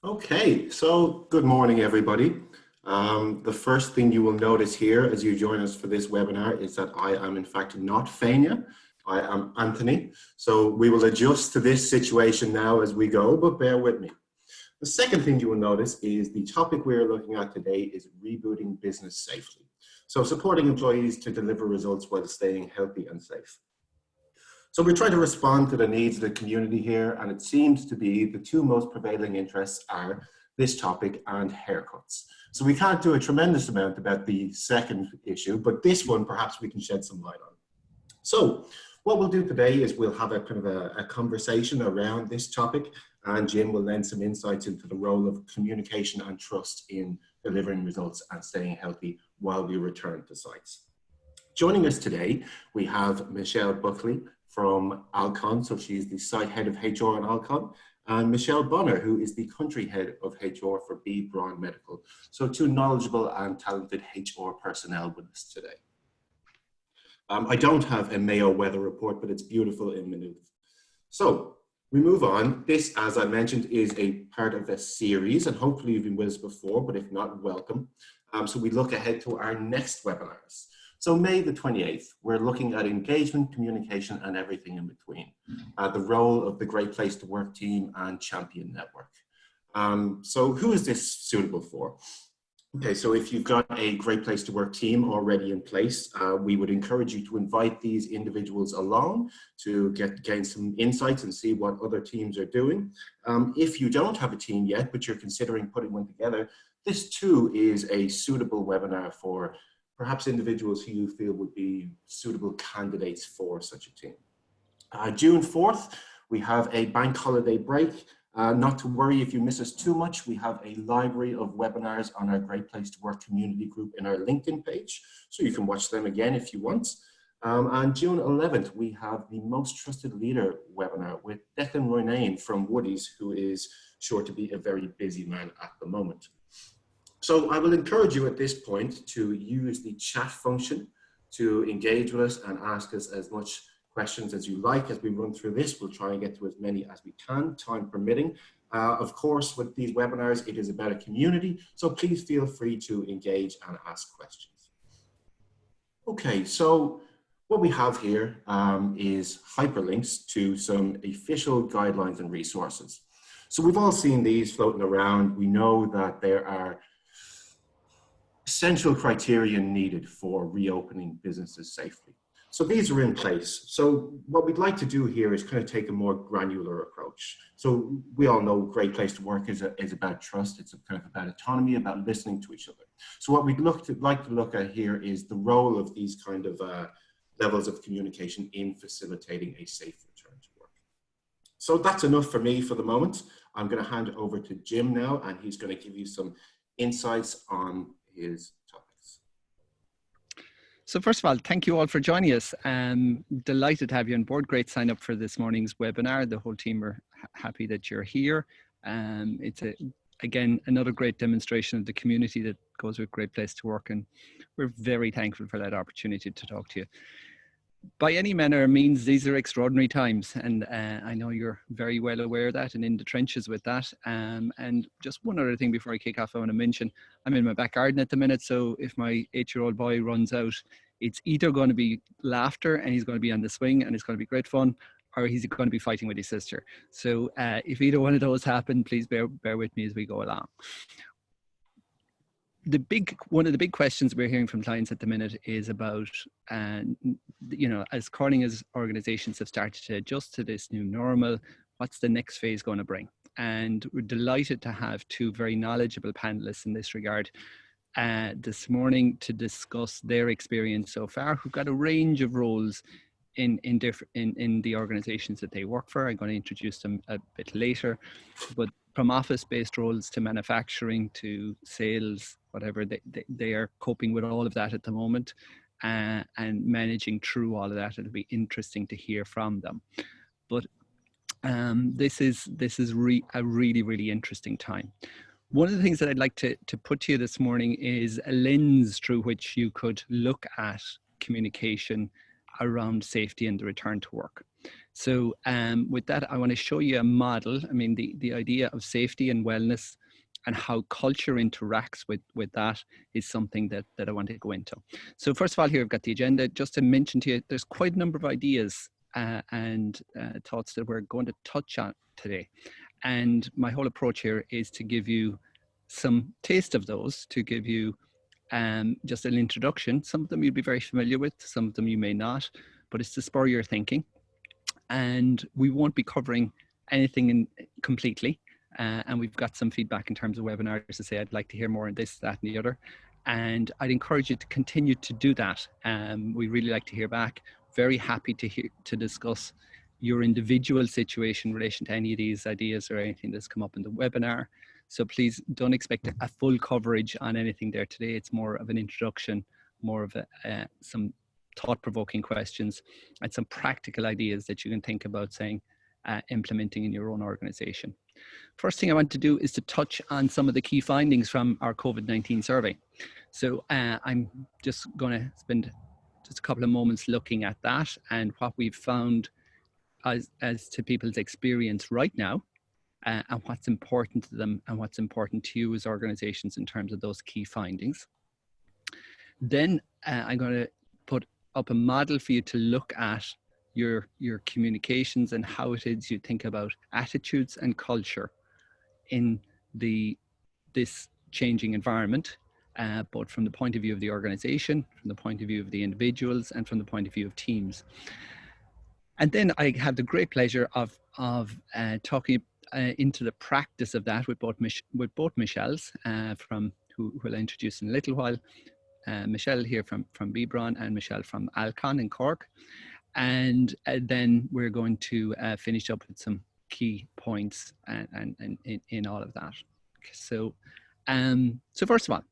Okay, so good morning, everybody. The first thing you will notice here as you join us for this webinar is that I am in fact not Fania, I am Anthony. So we will adjust to this situation now as we go, but bear with me. The second thing you will notice is the topic we're looking at today is rebooting business safely. So supporting employees to deliver results while staying healthy and safe. So we're trying to respond to the needs of the community here, and it seems to be the two most prevailing interests are this topic and haircuts. So we can't do a tremendous amount about the second issue, but this one perhaps we can shed some light on. So what we'll do today is we'll have a kind of a conversation around this topic, and Jim will lend some insights into the role of communication and trust in delivering results and staying healthy while we return to sites. Joining us today, we have Michelle Buckley from Alcon, so she's the site head of HR in Alcon, and Michelle Bonner, who is the country head of HR for B. Braun Medical. So two knowledgeable and talented HR personnel with us today. I don't have a Mayo weather report, but it's beautiful in Maynooth. So we move on. This, as I mentioned, is a part of a series, and hopefully you've been with us before, but if not, welcome. So we look ahead to our next webinars. So May the 28th, we're looking at engagement, communication, and everything in between. The role of the Great Place to Work team and Champion Network. So who is this suitable for? Okay, so if you've got a Great Place to Work team already in place, we would encourage you to invite these individuals along to gain some insights and see what other teams are doing. If you don't have a team yet, but you're considering putting one together, this too is a suitable webinar for perhaps individuals who you feel would be suitable candidates for such a team. June 4th, we have a bank holiday break. Not to worry if you miss us too much, we have a library of webinars on our Great Place to Work community group in our LinkedIn page, so you can watch them again if you want. On June 11th, we have the Most Trusted Leader webinar with Declan Roynane from Woody's, who is sure to be a very busy man at the moment. So I will encourage you at this point to use the chat function to engage with us and ask us as much questions as you like as we run through this. We'll try and get to as many as we can, time permitting. Of course, with these webinars, it is about a community, so please feel free to engage and ask questions. Okay, so what we have here is hyperlinks to some official guidelines and resources. So we've all seen these floating around. We know that there are essential criteria needed for reopening businesses safely. So these are in place. So what we'd like to do here is kind of take a more granular approach. So we all know Great Place to Work is about trust. It's kind of about autonomy, about listening to each other. So what we'd like to look at here is the role of these kind of levels of communication in facilitating a safe return to work. So that's enough for me for the moment. I'm going to hand it over to Jim now, and he's going to give you some insights on his topics. So first of all, thank you all for joining us. Delighted to have you on board. Great sign up for this morning's webinar. The whole team are happy that you're here. It's again another great demonstration of the community that goes with Great Place to Work, and we're very thankful for that opportunity to talk to you. By any manner of means, these are extraordinary times, and I know you're very well aware of that and in the trenches with that. And just one other thing before I kick off, I want to mention, I'm in my back garden at the minute, so if my 8-year-old boy runs out, it's either going to be laughter and he's going to be on the swing and it's going to be great fun, or he's going to be fighting with his sister. So if either one of those happen, please bear with me as we go along. One of the big questions we're hearing from clients at the minute is about, as calling as organizations have started to adjust to this new normal, what's the next phase going to bring? And we're delighted to have two very knowledgeable panelists in this regard this morning to discuss their experience so far, who've got a range of roles in the organizations that they work for. I'm going to introduce them a bit later, but from office-based roles to manufacturing to sales, whatever, they are coping with all of that at the moment and managing through all of that. It'll be interesting to hear from them. But this is a really, really interesting time. One of the things that I'd like to put to you this morning is a lens through which you could look at communication around safety and the return to work. So with that, I want to show you a model. I mean, the idea of safety and wellness and how culture interacts with that is something that I want to go into. So first of all, here I've got the agenda. Just to mention to you, there's quite a number of ideas and thoughts that we're going to touch on today. And my whole approach here is to give you some taste of those, to give you just an introduction. Some of them you'll be very familiar with, some of them you may not, but it's to spur your thinking. And we won't be covering anything completely. And we've got some feedback in terms of webinars to say, I'd like to hear more on this, that, and the other. And I'd encourage you to continue to do that. We really like to hear back. Very happy to discuss your individual situation in relation to any of these ideas or anything that's come up in the webinar. So please don't expect a full coverage on anything there today. It's more of an introduction, more of some thought-provoking questions and some practical ideas that you can think about saying, implementing in your own organization. First thing I want to do is to touch on some of the key findings from our COVID-19 survey. So I'm just going to spend just a couple of moments looking at that and what we've found as to people's experience right now, and what's important to them and what's important to you as organizations in terms of those key findings. Then I'm going to put up a model for you to look at your communications and how it is you think about attitudes and culture in this changing environment, both from the point of view of the organization, from the point of view of the individuals, and from the point of view of teams. And then I have the great pleasure of talking into the practice of that with both Michelles from who I'll introduce in a little while. Michelle here from Bibron and Michelle from Alcon in Cork. And then we're going to finish up with some key points and in all of that. So first of all,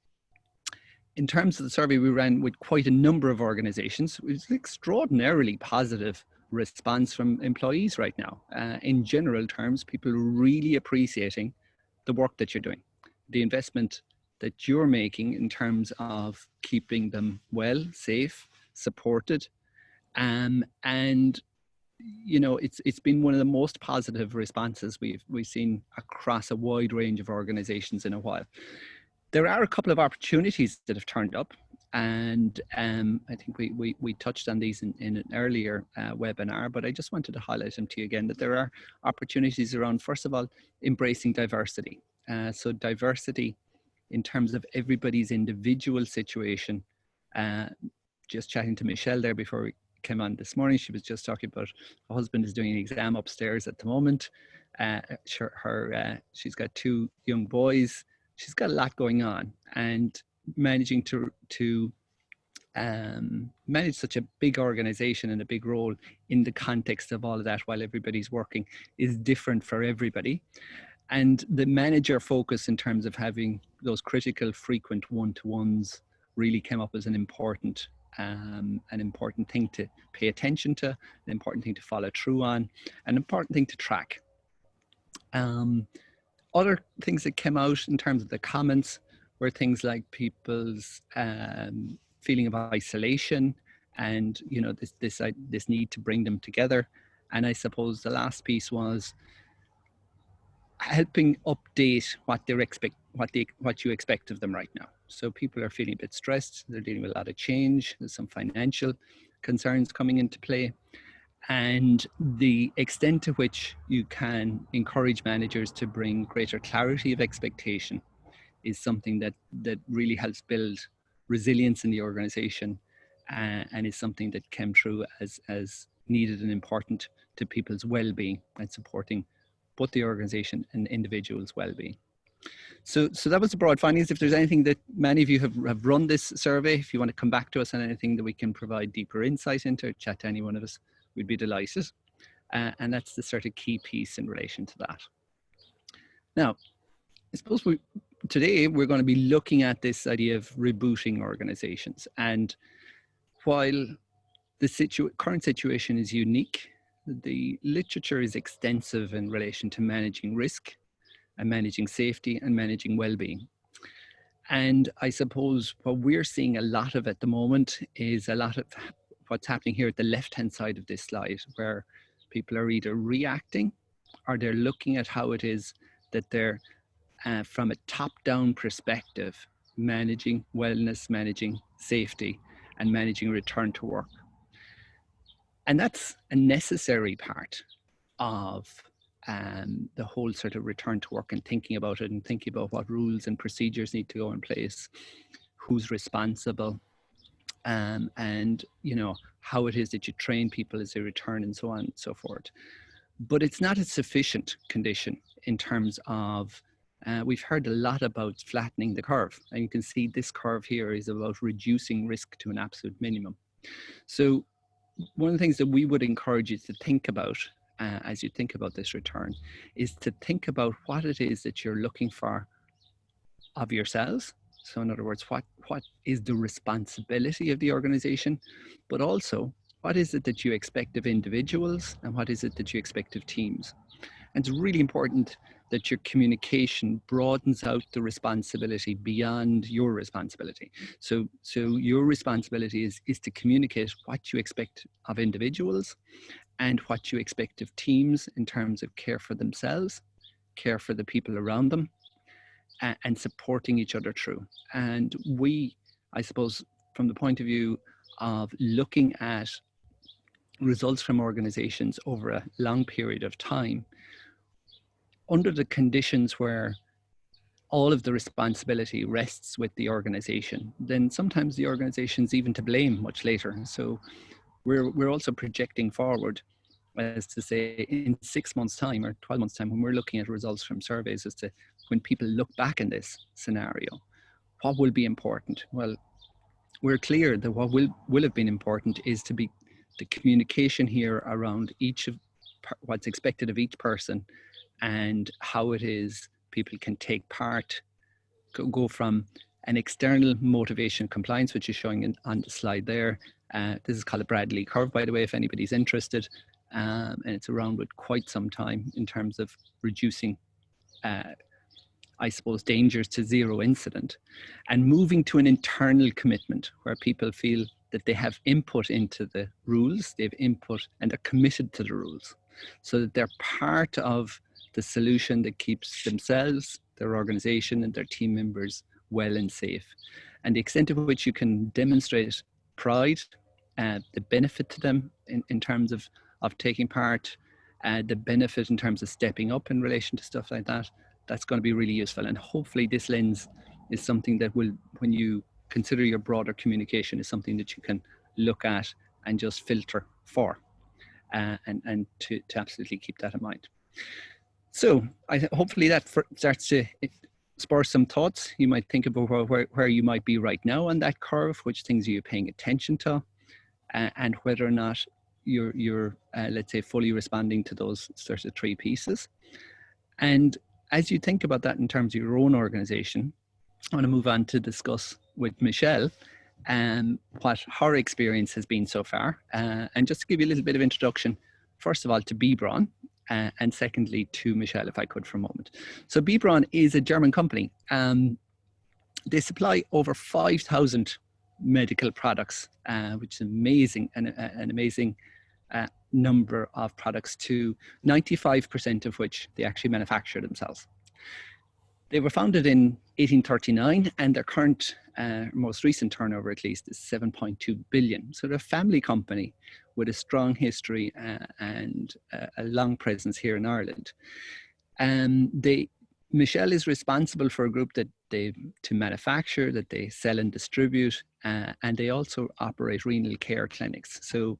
in terms of the survey we ran with quite a number of organizations, it was an extraordinarily positive response from employees right now. In general terms, people are really appreciating the work that you're doing, the investment that you're making in terms of keeping them well, safe, supported. And you know, it's been one of the most positive responses we've seen across a wide range of organizations in a while. There are a couple of opportunities that have turned up, and I think we touched on these in an earlier webinar, but I just wanted to highlight them to you again, that there are opportunities around, first of all, embracing diversity. So diversity in terms of everybody's individual situation. Just chatting to Michelle there before we came on this morning, she was just talking about her husband is doing an exam upstairs at the moment. She's got 2 young boys. She's got a lot going on, and managing to manage such a big organization and a big role in the context of all of that while everybody's working is different for everybody. And the manager focus in terms of having those critical, frequent one-to-ones really came up as an important thing to pay attention to, an important thing to follow through on, an important thing to track. Other things that came out in terms of the comments were things like people's feeling of isolation and, you know, this need to bring them together. And I suppose the last piece was helping update what you expect of them right now. So people are feeling a bit stressed. They're dealing with a lot of change. There's some financial concerns coming into play. And the extent to which you can encourage managers to bring greater clarity of expectation is something that really helps build resilience in the organization, and is something that came through as needed and important to people's well-being and supporting both the organization and individuals' well-being. So that was the broad findings. If there's anything that many of you have run this survey, if you want to come back to us on anything that we can provide deeper insight into, chat to any one of us, we'd be delighted. And that's the sort of key piece in relation to that. Now, I suppose today we're going to be looking at this idea of rebooting organizations. And while the current situation is unique, the literature is extensive in relation to managing risk and managing safety and managing well-being. And I suppose what we're seeing a lot of at the moment is a lot of what's happening here at the left-hand side of this slide, where people are either reacting or they're looking at how it is that they're, from a top-down perspective, managing wellness, managing safety, and managing return to work. And that's a necessary part of the whole sort of return to work, and thinking about it and thinking about what rules and procedures need to go in place, who's responsible, and how it is that you train people as they return, and so on and so forth. But it's not a sufficient condition in terms of, we've heard a lot about flattening the curve, and you can see this curve here is about reducing risk to an absolute minimum. So one of the things that we would encourage you to think about as you think about this return is to think about what it is that you're looking for of yourselves. So in other words, what is the responsibility of the organization, but also what is it that you expect of individuals, and what is it that you expect of teams? And it's really important that your communication broadens out the responsibility beyond your responsibility. So your responsibility is to communicate what you expect of individuals and what you expect of teams in terms of care for themselves, care for the people around them, and supporting each other through. And we, I suppose, from the point of view of looking at results from organizations over a long period of time, under the conditions where all of the responsibility rests with the organization, then sometimes the organization's even to blame much later. So we're also projecting forward as to say in 6 months' time or 12 months' time, when we're looking at results from surveys, as to when people look back in this scenario, what will be important? Well, we're clear that what will have been important is to be the communication here around each of what's expected of each person, and how it is people can take part, go from an external motivation compliance, which is showing on the slide there. This is called a Bradley curve, by the way, if anybody's interested. And it's around with quite some time in terms of reducing, I suppose, dangers to zero incident, and moving to an internal commitment where people feel that they have input into the rules, they have input and they're committed to the rules, so that they're part of the solution that keeps themselves, their organization and their team members well and safe. And the extent to which you can demonstrate pride, the benefit to them in terms of taking part, the benefit in terms of stepping up in relation to stuff like that, that's going to be really useful. And hopefully this lens is something that will, when you consider your broader communication, is something that you can look at and just filter for, and to absolutely keep that in mind. So hopefully that starts to spur some thoughts. You might think about where you might be right now on that curve, which things are you paying attention to, and whether or not you're let's say, fully responding to those sort of three pieces. And as you think about that in terms of your own organization, I want to move on to discuss with Michelle what her experience has been so far. And just to give you a little bit of introduction, first of all, to Rebooting, and secondly to Michelle, if I could for a moment. So Rebooting is a German company. They supply over 5,000 medical products, which is amazing, and an amazing number of products, to 95% of which they actually manufacture themselves. They were founded in 1839, and their current, most recent turnover at least, is 7.2 billion. So they're a family company with a strong history and a long presence here in Ireland. Michelle is responsible for a group that to manufacture, that they sell and distribute, and they also operate renal care clinics. So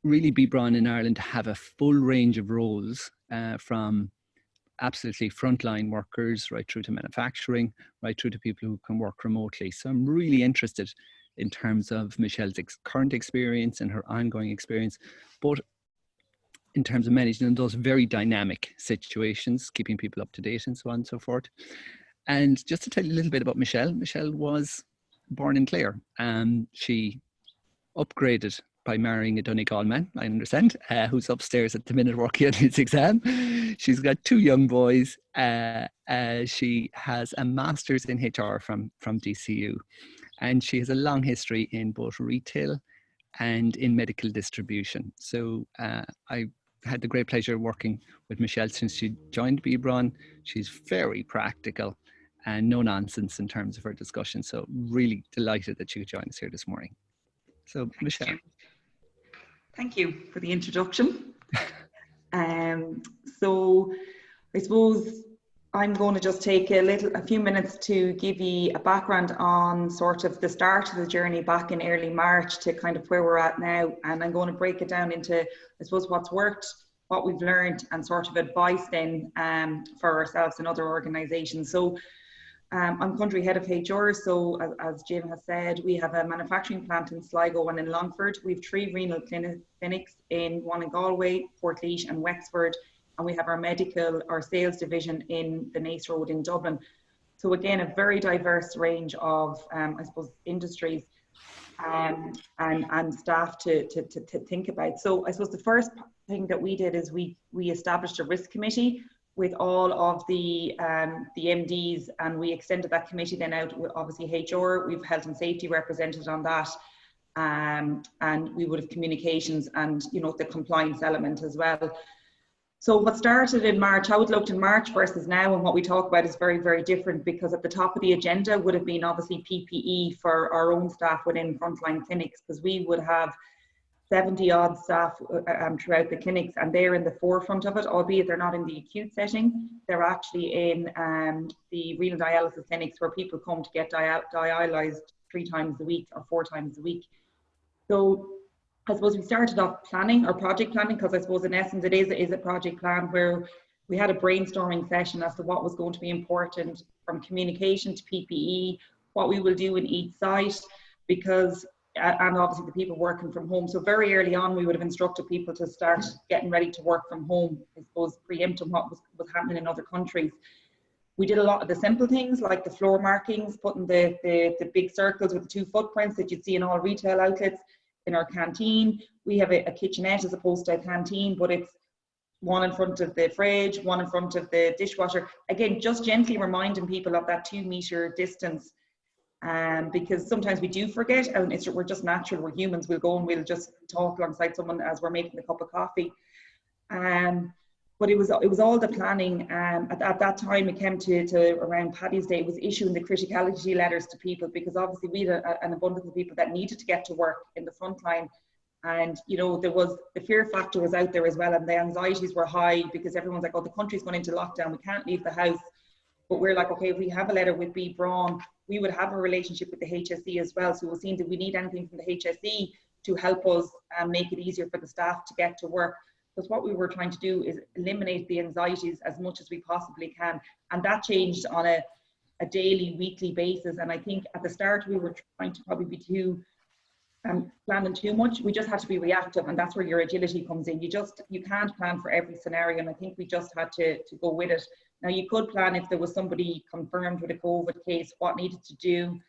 really Rebooting in Ireland have a full range of roles, from absolutely frontline workers right through to manufacturing, right through to people who can work remotely. So I'm really interested in terms of Michelle's current experience and her ongoing experience, both in terms of managing those very dynamic situations, keeping people up to date and so on and so forth. And just to tell you a little bit about Michelle, Michelle was born in Clare. She upgraded by marrying a Donegal man, I understand, who's upstairs at the minute working on his exam. She's got 2 young boys. She has a master's in HR from DCU, and she has a long history in both retail and in medical distribution. So I had the great pleasure of working with Michelle since she joined BeBron. She's very practical and no nonsense in terms of her discussion. So really delighted that you could join us here this morning. So Michelle. Thank you for the introduction. So I suppose I'm going to just take a few minutes to give you a background on sort of the start of the journey back in early March to kind of where we're at now. And I'm going to break it down into, I suppose, what's worked, what we've learned, and sort of advice then for ourselves and other organisations. So I'm country head of HR. So as Jim has said, we have a manufacturing plant in Sligo and in Longford. We have 3 renal clinics, one in Galway, Portlaoise and Wexford. And we have our sales division in the Naas Road in Dublin. So again, a very diverse range of, I suppose, industries and staff to think about. So I suppose the first thing that we did is we established a risk committee with all of the MDs, and we extended that committee then out with obviously HR. We've health and safety represented on that, and we would have communications and the compliance element as well. So what started in March, how it looked in March versus now and what we talk about is very, very different, because at the top of the agenda would have been obviously PPE for our own staff within frontline clinics, because we would have 70 odd staff throughout the clinics, and they're in the forefront of it, albeit they're not in the acute setting. They're actually in the renal dialysis clinics where people come to get dialyzed 3 times a week or 4 times a week. So I suppose we started off planning, or project planning, because I suppose in essence it is a project plan where we had a brainstorming session as to what was going to be important, from communication to PPE, what we will do in each site, because, and obviously the people working from home. So very early on we would have instructed people to start getting ready to work from home, I suppose preempting what was happening in other countries. We did a lot of the simple things like the floor markings, putting the big circles with the 2 footprints that you'd see in all retail outlets. In our canteen, we have a kitchenette as opposed to a canteen, but it's one in front of the fridge, one in front of the dishwasher. Again, just gently reminding people of that 2-meter distance, because sometimes we do forget, and we're just natural, we're humans, we'll go and we'll just talk alongside someone as we're making a cup of coffee. But it was all the planning. At that time, it came to around Paddy's Day, it was issuing the criticality letters to people, because obviously we had an abundance of people that needed to get to work in the front line. And, there was, the fear factor was out there as well, and the anxieties were high, because everyone's like, oh, the country's going into lockdown, we can't leave the house. But we're like, okay, if we have a letter with BeBron, we would have a relationship with the HSE as well. So we're seeing, that we need anything from the HSE to help us make it easier for the staff to get to work. Because what we were trying to do is eliminate the anxieties as much as we possibly can. And that changed on a daily, weekly basis. And I think at the start, we were trying to probably be planning too much. We just had to be reactive, and that's where your agility comes in. You can't plan for every scenario, and I think we just had to go with it. Now, you could plan if there was somebody confirmed with a COVID case, what needed to do.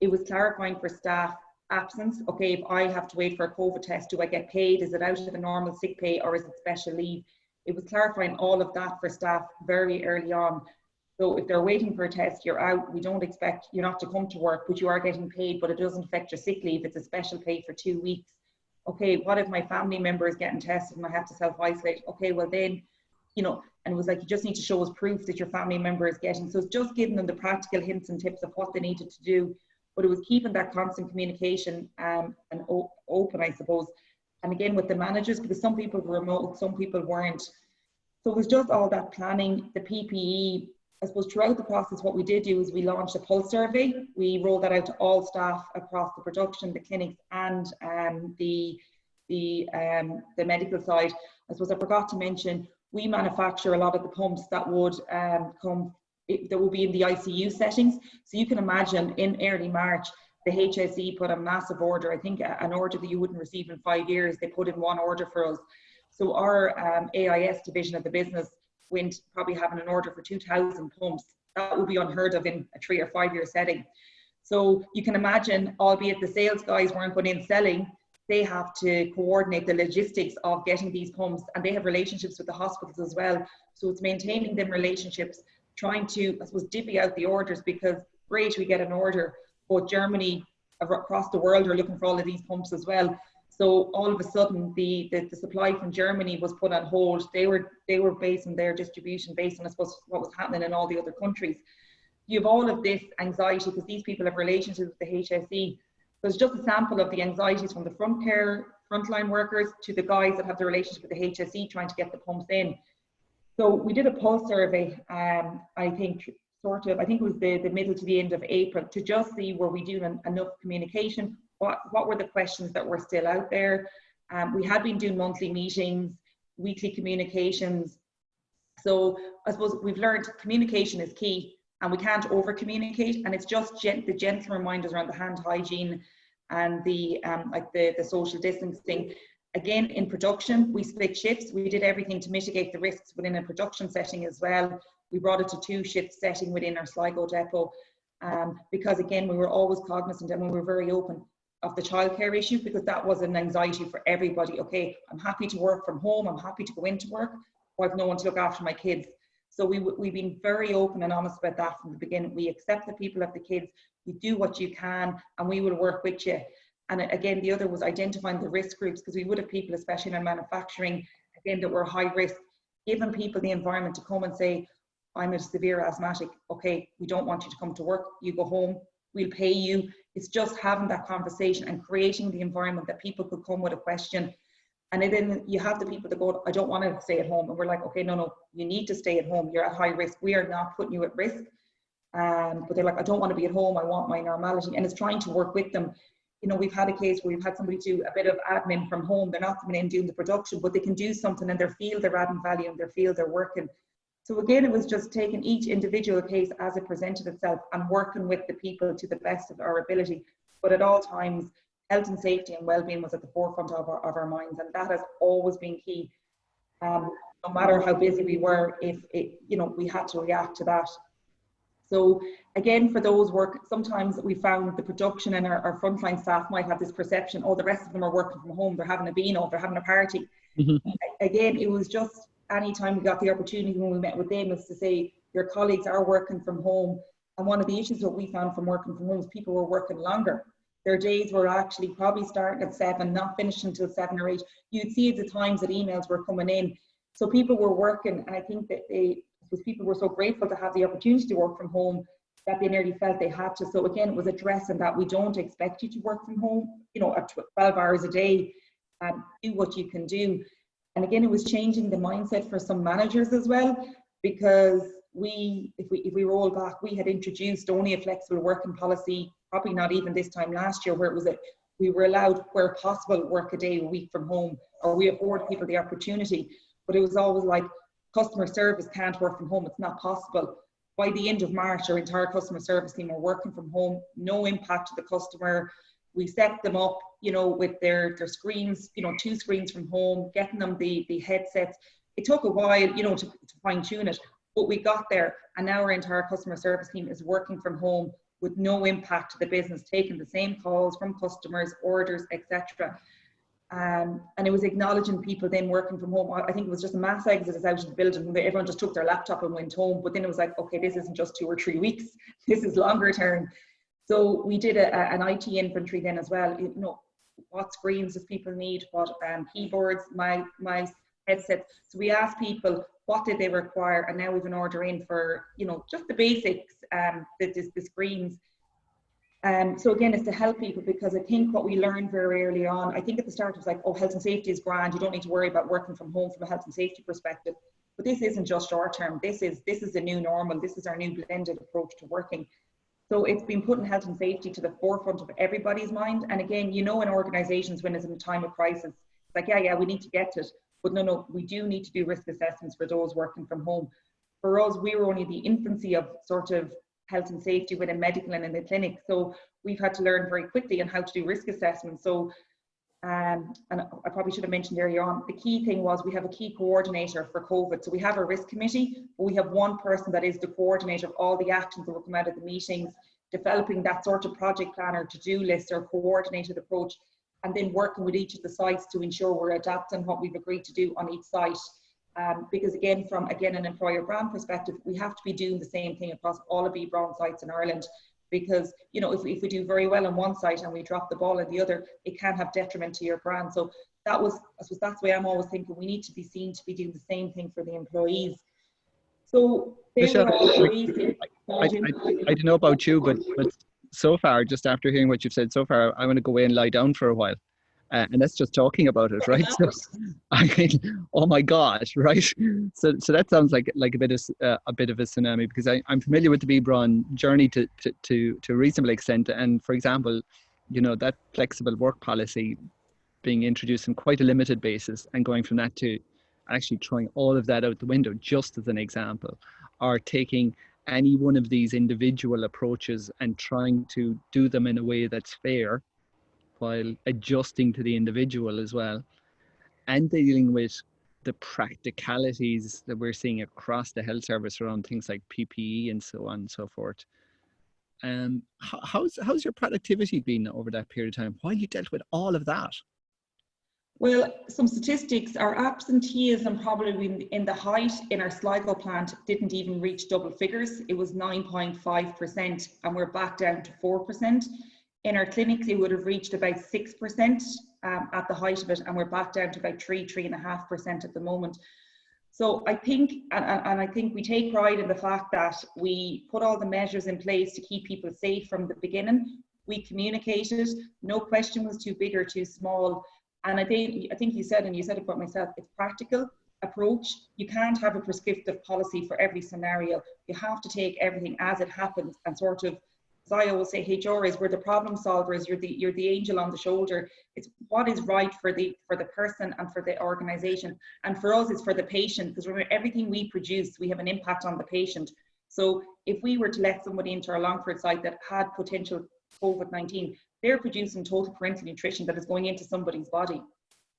It was clarifying for staff absence. Okay, if I have to wait for a COVID test, do I get paid? Is it out of the normal sick pay, or is it special leave? It was clarifying all of that for staff very early on. So if they're waiting for a test, you're out. We don't expect you not to come to work, but you are getting paid, but it doesn't affect your sick leave. It's a special pay for 2 weeks. Okay, what if my family member is getting tested and I have to self-isolate? Okay, well then, and it was like, you just need to show us proof that your family member is getting. So it's just giving them the practical hints and tips of what they needed to do. But it was keeping that constant communication and open, I suppose. And again, with the managers, because some people were remote, some people weren't. So it was just all that planning, the PPE. I suppose throughout the process, what we did do is we launched a pulse survey. We rolled that out to all staff across the production, the clinics, and the medical side. I suppose I forgot to mention, we manufacture a lot of the pumps that would that will be in the ICU settings. So you can imagine in early March, the HSE put a massive order, I think an order that you wouldn't receive in 5 years. They put in one order for us. So our AIS division of the business went probably having an order for 2,000 pumps. That would be unheard of in a 3 or 5 year setting. So you can imagine, albeit the sales guys weren't going in selling, they have to coordinate the logistics of getting these pumps, and they have relationships with the hospitals as well. So it's maintaining them relationships, trying to, I suppose, divvy out the orders, because great, we get an order, but Germany across the world are looking for all of these pumps as well. So all of a sudden, the supply from Germany was put on hold. They were basing their distribution based on, I suppose, what was happening in all the other countries. You have all of this anxiety because these people have relationships with the HSE. So it's just a sample of the anxieties from the frontline workers to the guys that have the relationship with the HSE trying to get the pumps in. So we did a pulse survey, I think it was the middle to the end of April, to just see were we doing enough communication, what were the questions that were still out there. We had been doing monthly meetings, weekly communications. So I suppose we've learned communication is key, and we can't over communicate, and it's just the gentle reminders around the hand hygiene and the social distancing. Again, in production, we split shifts. We did everything to mitigate the risks within a production setting as well. We brought it to 2-shift setting within our Sligo depot, because again, we were always cognizant, and we were very open of the childcare issue, because that was an anxiety for everybody. Okay, I'm happy to work from home, I'm happy to go into work, but I have no one to look after my kids. So we've been very open and honest about that from the beginning. We accept that people have the kids, you do what you can, and we will work with you. And again, the other was identifying the risk groups, because we would have people, especially in our manufacturing, again, that were high risk, giving people the environment to come and say, I'm a severe asthmatic, okay, we don't want you to come to work, you go home, we'll pay you. It's just having that conversation and creating the environment that people could come with a question. And then you have the people that go, I don't want to stay at home. And we're like, okay, no, you need to stay at home. You're at high risk. We are not putting you at risk. But they're like, I don't want to be at home. I want my normality. And it's trying to work with them. You know, we've had a case where we've had somebody do a bit of admin from home. They're not coming in doing the production, but they can do something in their field, they're adding value, and their field they're working. So again, it was just taking each individual case as it presented itself and working with the people to the best of our ability. But at all times, health and safety and well-being was at the forefront of our minds, and that has always been key. No matter how busy we were, we had to react to that. So again, for those sometimes we found the production and our frontline staff might have this perception, oh, the rest of them are working from home, they're having a beano, they're having a party. Mm-hmm. Again, it was just anytime we got the opportunity when we met with them is to say, your colleagues are working from home. And one of the issues that we found from working from home is people were working longer. Their days were actually probably starting at 7, not finishing until 7 or 8. You'd see at the times that emails were coming in. So people were working, and I think that people were so grateful to have the opportunity to work from home that they nearly felt they had to. So again, it was addressing that we don't expect you to work from home, at 12 hours a day, and do what you can do. And again, it was changing the mindset for some managers as well, because if we roll back, we had introduced only a flexible working policy, probably not even this time last year, where it was we were allowed, where possible, work a day a week from home, or we afford people the opportunity. But it was always like, customer service can't work from home, it's not possible. By the end of March, our entire customer service team were working from home, no impact to the customer. We set them up, with their screens, 2 screens from home, getting them the headsets. It took a while, to fine tune it, but we got there, and now our entire customer service team is working from home with no impact to the business, taking the same calls from customers, orders, etc. And it was acknowledging people then working from home. I think it was just a mass exodus out of the building. Everyone just took their laptop and went home. But then it was like, okay, this isn't just 2 or 3 weeks. This is longer term. So we did an IT inventory then as well. What screens does people need? What keyboards, mice, headsets. So we asked people, what did they require? And now we've an order in for, just the basics, the screens. So again, it's to help people, because I think what we learned very early on, I think at the start it was like, oh, health and safety is grand, you don't need to worry about working from home from a health and safety perspective. But this isn't just short term, this is the new normal, this is our new blended approach to working. So it's been putting health and safety to the forefront of everybody's mind. And again, in organizations, when it's in a time of crisis, it's like, yeah, we need to get it. But no, we do need to do risk assessments for those working from home. For us, we were only the infancy of sort of health and safety within medical and in the clinic. So we've had to learn very quickly on how to do risk assessments. So, and I probably should have mentioned earlier on, the key thing was we have a key coordinator for COVID. So we have a risk committee, but we have one person that is the coordinator of all the actions that will come out of the meetings, developing that sort of project planner, to-do list, or coordinated approach, and then working with each of the sites to ensure we're adapting what we've agreed to do on each site. Because again, from an employer brand perspective, we have to be doing the same thing across all of B Brown sites in Ireland. because, you know, if we do very well on one site and we drop the ball on the other, it can have detriment to your brand. So that was, I suppose that's the way I'm always thinking, we need to be seen to be doing the same thing for the employees. So they Michelle, were all I don't know about you, but so far, just after hearing what you've said so far, I want to go away and lie down for a while. And that's just talking about it, right? So, I mean, oh my God, right? So that sounds like a bit of a tsunami, because I'm familiar with the B. Braun journey to a reasonable extent. And for example, you know, that flexible work policy being introduced on quite a limited basis, and going from that to actually throwing all of that out the window, just as an example, or taking any one of these individual approaches and trying to do them in a way that's fair, while adjusting to the individual as well, and dealing with the practicalities that we're seeing across the health service around things like PPE and so on and so forth. How's your productivity been over that period of time while you dealt with all of that? Well, some statistics, our absenteeism probably in the height in our Sligo plant didn't even reach double figures. It was 9.5%, and we're back down to 4%. In our clinics, it would have reached about 6% at the height of it, and we're back down to about 3.5% at the moment. So I think, and I think we take pride in the fact that we put all the measures in place to keep people safe from the beginning. We communicated, no question was too big or too small. And I think you said, and you said it about myself, it's practical approach. You can't have a prescriptive policy for every scenario. You have to take everything as it happens, and sort of, as I always say, HR is, we're the problem solvers, you're the angel on the shoulder. It's what is right for the person and for the organization. And for us, it's for the patient, because remember, everything we produce, we have an impact on the patient. So if we were to let somebody into our Longford site that had potential COVID-19, they're producing total parental nutrition that is going into somebody's body.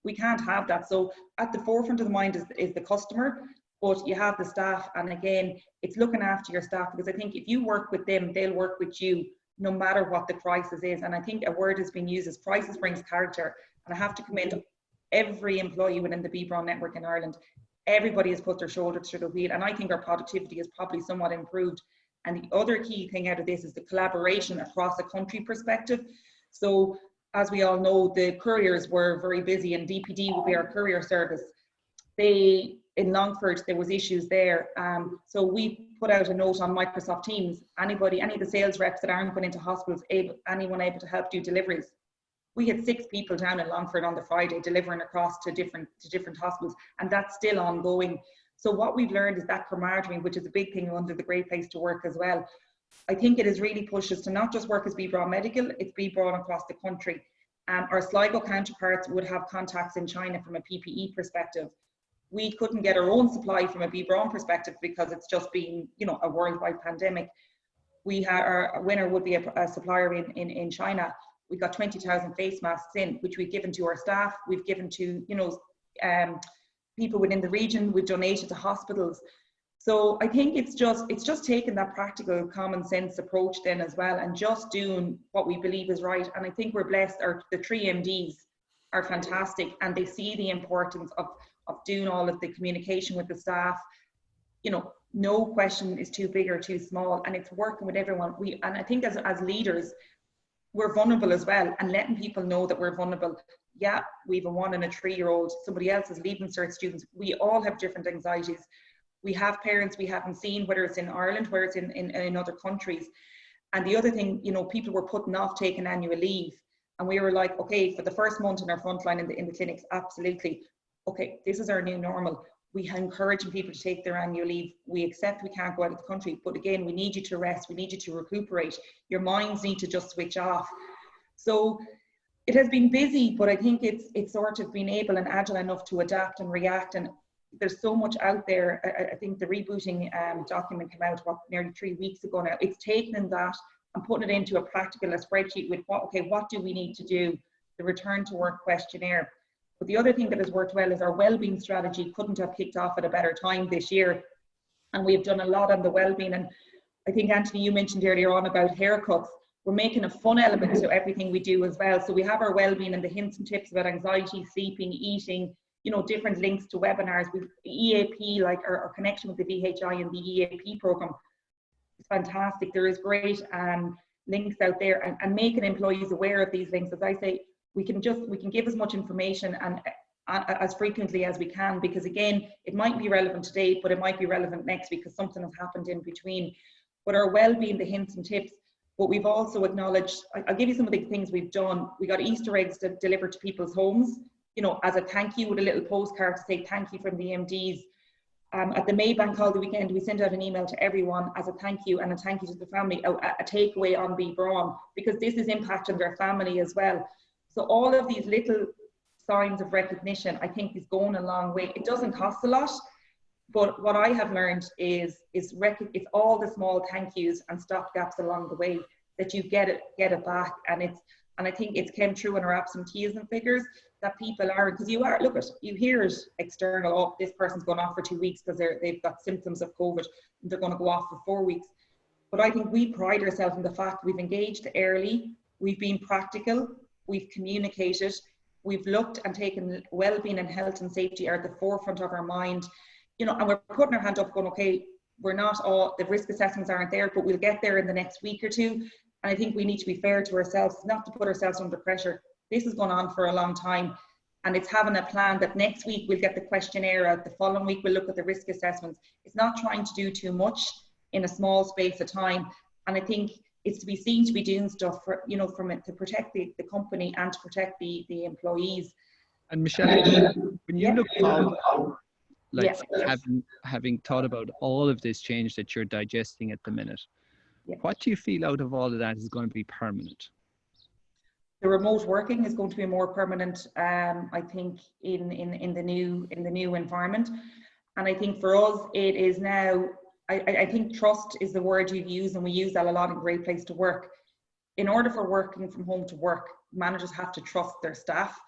We can't have that. So at the forefront of the mind is the customer, but you have the staff. And again, it's looking after your staff, because I think if you work with them, they'll work with you no matter what the crisis is. And I think a word has been used as crisis brings character. And I have to commend every employee within the B. Braun network in Ireland. Everybody has put their shoulder to the wheel. And I think our productivity is probably somewhat improved. And the other key thing out of this is the collaboration across a country perspective. So as we all know, the couriers were very busy, and DPD will be our courier service. In Longford, there was issues there. So we put out a note on Microsoft Teams. Any of the sales reps that aren't going into hospitals, anyone able to help do deliveries. We had 6 people down in Longford on the Friday delivering across to different hospitals, and that's still ongoing. So what we've learned is that camaraderie, which is a big thing under the Great Place to Work as well. I think it has really pushed us to not just work as B. Braun Medical, it's B. Braun across the country. Our Sligo counterparts would have contacts in China from a PPE perspective. We couldn't get our own supply from a B. Braun perspective because it's just been, you know, a worldwide pandemic. We had our winner would be a supplier in China. We got 20,000 face masks in, which we've given to our staff. We've given to, you know, people within the region. We've donated to hospitals. So I think it's just taking that practical common sense approach then as well, and just doing what we believe is right. And I think we're blessed. The 3 MDs are fantastic, and they see the importance of doing all of the communication with the staff. You know, no question is too big or too small, and it's working with everyone. And I think as leaders, we're vulnerable as well, and letting people know that we're vulnerable. Yeah, we have a 1 and a 3-year-old, somebody else is leaving cert students. We all have different anxieties. We have parents we haven't seen, whether it's in Ireland, whether it's in other countries. And the other thing, you know, people were putting off taking annual leave. And we were like, okay, for the first month in our frontline in the clinics, absolutely. Okay, this is our new normal. We are encouraging people to take their annual leave. We accept we can't go out of the country, but again, we need you to rest. We need you to recuperate. Your minds need to just switch off. So it has been busy, but I think it's sort of been able and agile enough to adapt and react. And there's so much out there. I think the rebooting document came out nearly 3 weeks ago now. It's taking that and putting it into a spreadsheet with what do we need to do, the return to work questionnaire. But the other thing that has worked well is our wellbeing strategy couldn't have kicked off at a better time this year. And we've done a lot on the wellbeing. And I think, Anthony, you mentioned earlier on about haircuts. We're making a fun element to everything we do as well. So we have our wellbeing and the hints and tips about anxiety, sleeping, eating, you know, different links to webinars. With EAP, like our connection with the VHI and the EAP program, it's fantastic. There is great links out there, and making employees aware of these links. As I say, we can give as much information and as frequently as we can, because again, it might be relevant today, but it might be relevant next week because something has happened in between. But our well-being, the hints and tips, but we've also acknowledged, I'll give you some of the things we've done. We got Easter eggs delivered to people's homes, you know, as a thank you, with a little postcard to say thank you from the MDs. At the Maybank holiday weekend, we sent out an email to everyone as a thank you, and a thank you to the family, a takeaway on Be Brawn, because this is impacting their family as well. So all of these little signs of recognition, I think, is going a long way. It doesn't cost a lot, but what I have learned is it's all the small thank yous and stopgaps along the way that you get it back. And I think it's came true in our absenteeism figures that people are, because you hear it external, oh, this person's gone off for 2 weeks because they've got symptoms of COVID and they're going to go off for 4 weeks. But I think we pride ourselves in the fact we've engaged early, we've been practical, we've communicated, we've looked and taken well-being and health and safety are at the forefront of our mind, you know, and we're putting our hand up going, okay, we're not all, the risk assessments aren't there, but we'll get there in the next week or two. And I think we need to be fair to ourselves, not to put ourselves under pressure. This has gone on for a long time, and it's having a plan that next week we'll get the questionnaire out, the following week we'll look at the risk assessments. It's not trying to do too much in a small space of time. And I think it's to be seen to be doing stuff for, you know, from it to protect the company and to protect the employees. And Michelle, when you look forward, like having thought about all of this change that you're digesting at the minute, what do you feel out of all of that is going to be permanent? The remote working is going to be more permanent, I think, in the new environment. And I think for us, it is now, I think trust is the word you've used, and we use that a lot in Great Place to Work. In order for working from home to work, managers have to trust their staff.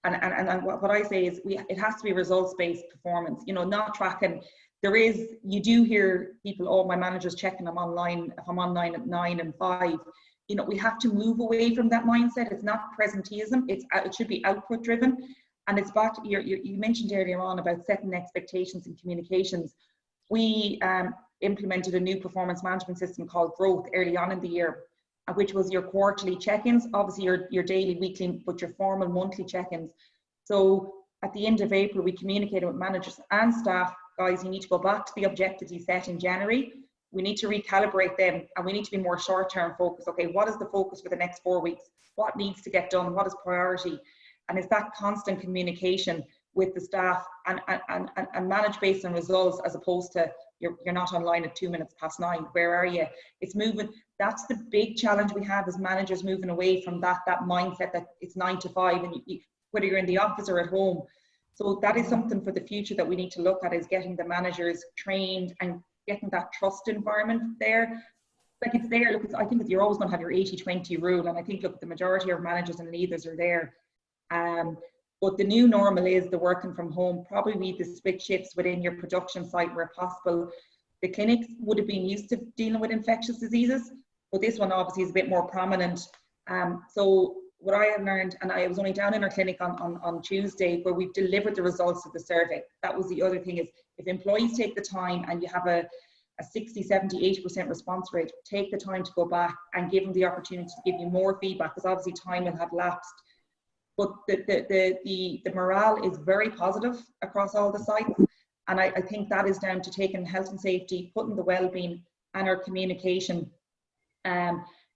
And what I say is it has to be results-based performance, you know, not tracking. You do hear people, oh, my manager's checking I'm online, if I'm online at 9 and 5. You know, we have to move away from that mindset. It's not presenteeism, it should be output driven. And it's back, you mentioned earlier on about setting expectations and communications. We implemented a new performance management system called Growth early on in the year, which was your quarterly check-ins, obviously your daily, weekly, but your formal monthly check-ins. So at the end of April, we communicated with managers and staff, guys, you need to go back to the objectives you set in January. We need to recalibrate them, and we need to be more short-term focused. Okay, what is the focus for the next 4 weeks? What needs to get done? What is priority? And it's that constant communication with the staff and manage based on results, as opposed to you're not online at 9:02. Where are you? It's moving. That's the big challenge we have as managers, moving away from that mindset that it's 9 to 5, and whether you're in the office or at home. So that is something for the future that we need to look at, is getting the managers trained and getting that trust environment there. Like it's there, look, I think you're always going to have your 80-20 rule, and I think, look, the majority of managers and leaders are there. But the new normal is the working from home, probably the split shifts within your production site where possible. The clinics would have been used to dealing with infectious diseases, but this one obviously is a bit more prominent. So what I have learned, and I was only down in our clinic on Tuesday, where we've delivered the results of the survey. That was the other thing, is if employees take the time and you have a 60, 70, 80% response rate, take the time to go back and give them the opportunity to give you more feedback, because obviously time will have lapsed. But the morale is very positive across all the sites. And I think that is down to taking health and safety, putting the well-being and our communication.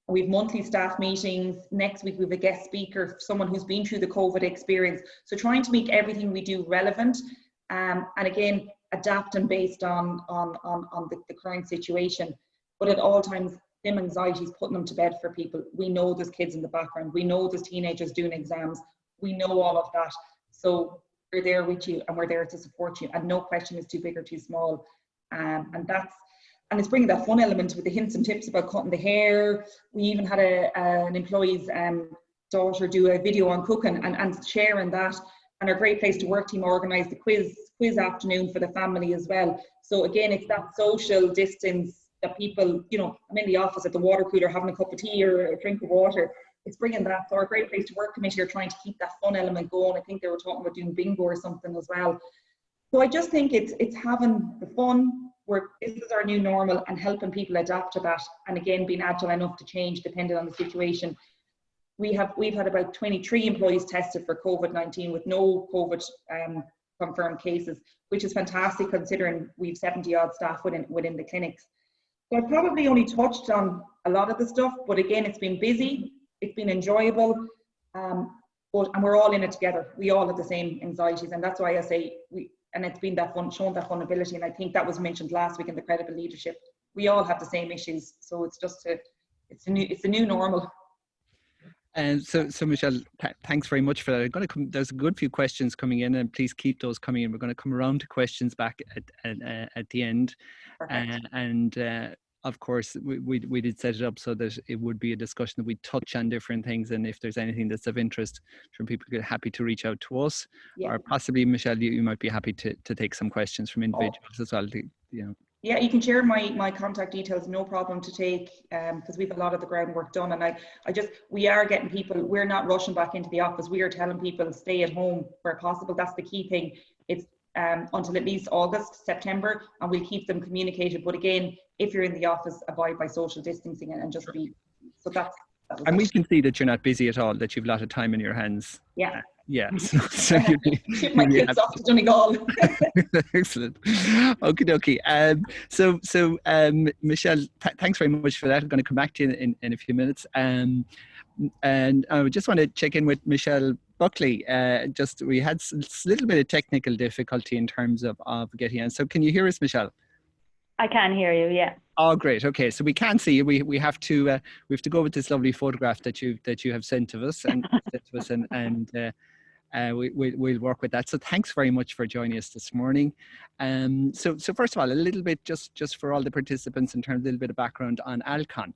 We've monthly staff meetings. Next week we have a guest speaker, someone who's been through the COVID experience. So trying to make everything we do relevant, and again, adapting based on the current situation. But at all times, them anxieties, putting them to bed for people. We know there's kids in the background. We know there's teenagers doing exams. We know all of that. So we're there with you, and we're there to support you. And no question is too big or too small. And it's bringing that fun element with the hints and tips about cutting the hair. We even had an employee's daughter do a video on cooking and sharing that. And our Great Place to Work team organised the quiz afternoon for the family as well. So again, it's that social distance that people, you know, I'm in the office at the water cooler having a cup of tea or a drink of water. It's bringing that. So our Great Place to Work committee are trying to keep that fun element going. I think they were talking about doing bingo or something as well. So I just think it's having the fun, this is our new normal, and helping people adapt to that, and again being agile enough to change depending on the situation. We've had about 23 employees tested for COVID-19 with no COVID confirmed cases, which is fantastic considering we've 70 odd staff within the clinics. So I've probably only touched on a lot of the stuff, but again, it's been busy, it's been enjoyable, and we're all in it together. We all have the same anxieties, and that's why I say and it's been that fun, shown that vulnerability, and I think that was mentioned last week in the credible leadership. We all have the same issues, so it's just it's the new normal. And so Michelle, thanks very much for that. There's a good few questions coming in, and please keep those coming in. We're going to come around to questions back at the end. Of course, we did set it up so that it would be a discussion that we touch on different things, and if there's anything that's of interest, from people get happy to reach out to us, or possibly Michelle, you might be happy to take some questions from individuals as well. Yeah, you can share my contact details, no problem to take, because we've a lot of the groundwork done, and we are getting people. We're not rushing back into the office. We are telling people stay at home where possible. That's the key thing. It's until at least August, September, and we'll keep them communicated. But again, if you're in the office, abide by social distancing and just be. So that's. And we can see that you're not busy at all. That you've a lot of time in your hands. Yeah. Yeah. So ship my kids off to Donegal. Excellent. Okie dokie. So Michelle, thanks very much for that. I'm going to come back to you in a few minutes. And I just want to check in with Michelle Buckley. We had a little bit of technical difficulty in terms of getting in. So can you hear us, Michelle? I can hear you, yeah. Oh, great. Okay, so we can see you. We have to go with this lovely photograph that you have sent to us and we'll work with that. So thanks very much for joining us this morning. So first of all, a little bit just for all the participants in terms of a little bit of background on Alcon.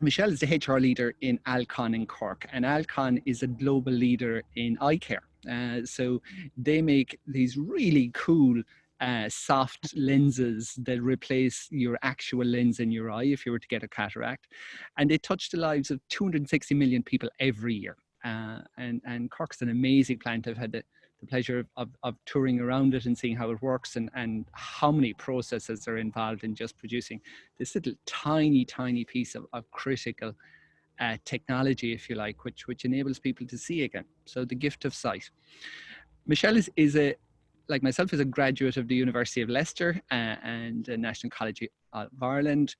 Michelle is the HR leader in Alcon in Cork, and Alcon is a global leader in eye care. So they make these really cool soft lenses that replace your actual lens in your eye if you were to get a cataract, and they touch the lives of 260 million people every year. And Cork's an amazing plant. I've had the pleasure of touring around it and seeing how it works and how many processes are involved in just producing this little tiny piece of critical technology, if you like, which enables people to see again. So the gift of sight. Michelle is like myself, is a graduate of the University of Leicester and the National College of Ireland.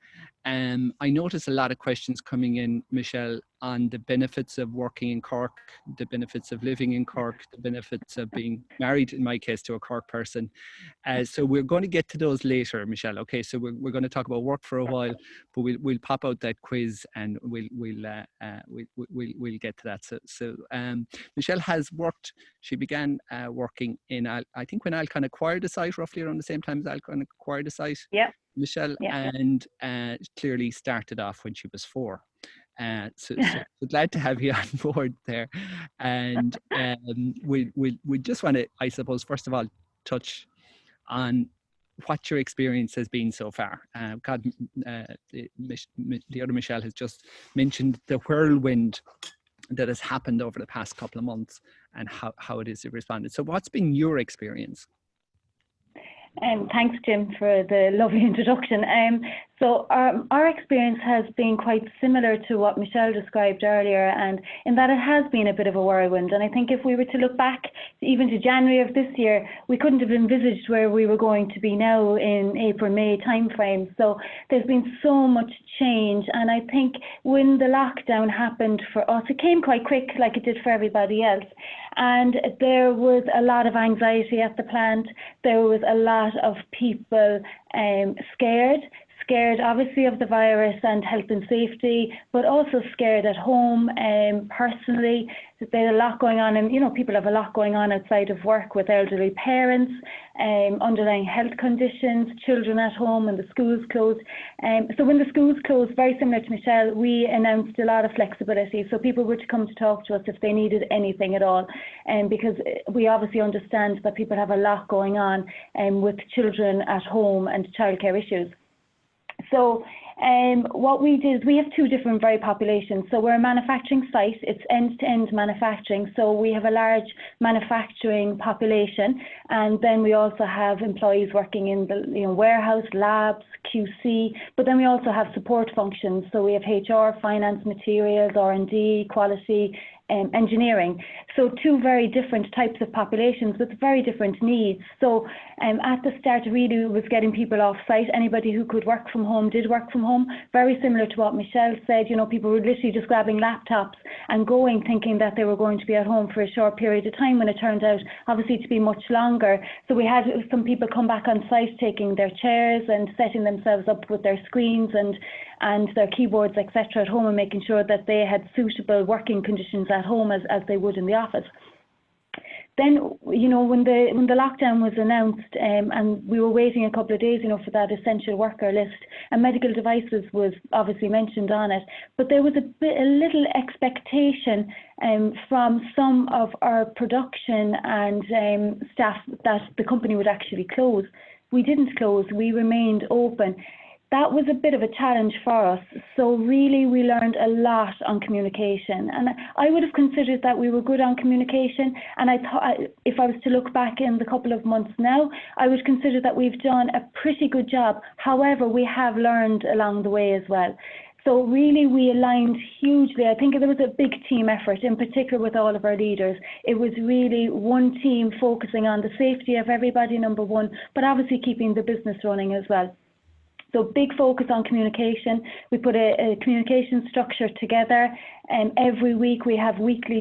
I notice a lot of questions coming in, Michelle, on the benefits of working in Cork, the benefits of living in Cork, the benefits of being married, in my case, to a Cork person. So we're going to get to those later, Michelle. Okay, so we're going to talk about work for a while, but we'll pop out that quiz and we'll get to that. So Michelle has worked. She began working in I think when Alcon acquired the site, roughly around the same time as Alcon acquired the site. Yeah. Michelle, and clearly started off when she was 4. So glad to have you on board there. And we just want to, I suppose, first of all, touch on what your experience has been so far. The other Michelle has just mentioned the whirlwind that has happened over the past couple of months and how it is responded. So what's been your experience? Thanks, Jim, for the lovely introduction. So our experience has been quite similar to what Michelle described earlier, and in that it has been a bit of a whirlwind. And I think if we were to look back even to January of this year, we couldn't have envisaged where we were going to be now in April, May timeframe. So there's been so much change. And I think when the lockdown happened for us, it came quite quick, like it did for everybody else. And there was a lot of anxiety at the plant. There was a lot of people scared obviously of the virus and health and safety, but also scared at home personally. There's a lot going on, and people have a lot going on outside of work with elderly parents, underlying health conditions, children at home, and the schools closed. So when the schools closed, very similar to Michelle, we announced a lot of flexibility. So people were to come to talk to us if they needed anything at all, because we obviously understand that people have a lot going on with children at home and childcare issues. So What we did is we have two different very populations. So we're a manufacturing site, it's end-to-end manufacturing. So we have a large manufacturing population, and then we also have employees working in the warehouse, labs, QC, but then we also have support functions. So we have HR, finance, materials, R&D, quality, engineering. So two very different types of populations with very different needs. So at the start really was getting people off site. Anybody who could work from home did work from home. Very similar to what Michelle said, people were literally just grabbing laptops and going thinking that they were going to be at home for a short period of time, when it turned out obviously to be much longer. So we had some people come back on site taking their chairs and setting themselves up with their screens and their keyboards, etc. at home, and making sure that they had suitable working conditions at home as they would in the office. Then, when the lockdown was announced, and we were waiting a couple of days, for that essential worker list, and medical devices was obviously mentioned on it, but there was a little expectation from some of our production and staff that the company would actually close. We didn't close, we remained open. That was a bit of a challenge for us. So really we learned a lot on communication, and I would have considered that we were good on communication, and I thought if I was to look back in the couple of months now, I would consider that we've done a pretty good job. However, we have learned along the way as well. So really we aligned hugely. I think there was a big team effort, in particular with all of our leaders. It was really one team focusing on the safety of everybody, number one, but obviously keeping the business running as well. So big focus on communication. We put a communication structure together, and every week we have